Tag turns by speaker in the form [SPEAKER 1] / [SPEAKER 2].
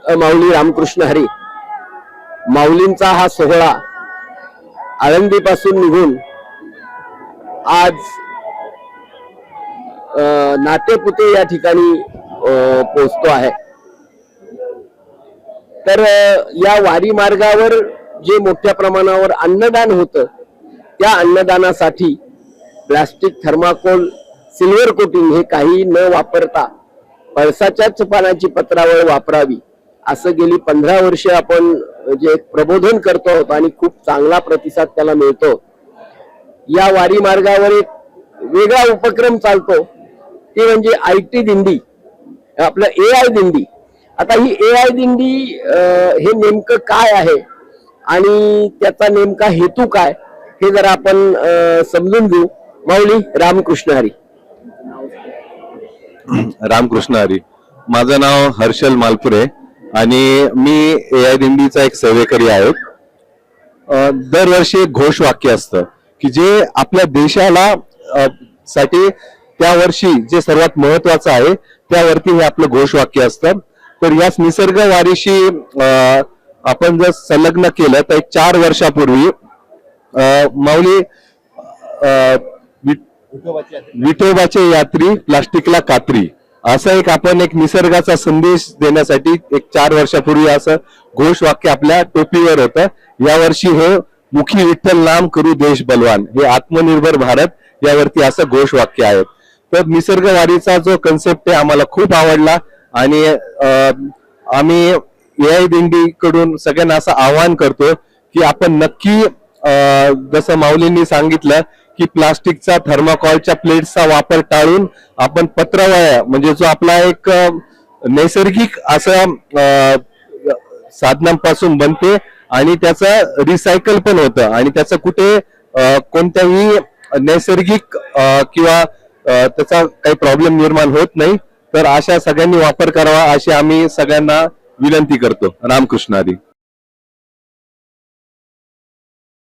[SPEAKER 1] माऊली रामकृष्ण हरी माऊलींचा हा सोहळा आळंदीपासून निघून आज नातेपुते या ठिकाणी पोहोचतो आहे। तर या वारी मार्गावर जे मोठ्या प्रमाणावर अन्नदान होतं त्या अन्नदानासाठी प्लास्टिक, थर्माकोल, सिल्वर कोटिंग हे काही न वापरता पळसाच्याच पानाची पत्रावळ वापरावी असं गेली 15 वर्षे आपण जे प्रबोधन करतो आहोत आणि खूप चांगला प्रतिसाद त्याला मिळतो। या वारी मार्गावर एक वेगळा उपक्रम चालतो ते म्हणजे IT दिंडी, आपलं AI दिंडी। आता ही AI दिंडी हे नेमकं काय आहे आणि त्याचा नेमका हेतू काय हे जरा आपण समजून घेऊ। माऊली रामकृष्ण हरी।
[SPEAKER 2] रामकृष्ण हरी। माझं नाव हर्षल मालपुरे आणि मी AI दिंडीचा एक सेवेकरी आहे। दरवर्षी एक घोषवाक्य असतं की जे आपल्या देशाला साठी त्या वर्षी जे सर्वात महत्वाचं आहे त्यावरती हे आपलं घोषवाक्य असतं। तर याच निसर्ग वारीशी आपण जर संलग्न केलं तर 4 वर्षापूर्वी माऊली विठोबाचे यात्री प्लास्टिकला कात्री असं एक निसर्गाचा संदेश देण्यासाठी एक 4 वर्षापूर्वी असं घोषवाक्य आपल्या टोपीवर होतं। यावर्षी हे मुखी विठ्ठल नाम करू देश बलवान, हे आत्मनिर्भर भारत यावरती असं घोषवाक्य आहे। तर निसर्ग वारीचा जो कन्सेप्ट आहे आम्हाला खूप आवडला आणि आम्ही AI दिंडीकडून सगळ्यांना असं आवाहन करतो की आपण नक्की जसं माऊलींनी सांगितलं की प्लास्टिकचा, थर्माकोलच्या प्लेट्सचा वापर टाळून आपण पत्रावळ्या म्हणजे जो आपला एक नैसर्गिक असं साधनांपासून बनते आणि त्याचं रिसायकल पण होतं आणि त्याचं कुठे कोणत्याही नैसर्गिक किंवा त्याचा काही प्रॉब्लेम निर्माण होत नाही। तर अशा सगळ्यांनी वापर करावा अशी आम्ही सगळ्यांना विनंती करतो। रामकृष्ण हरी।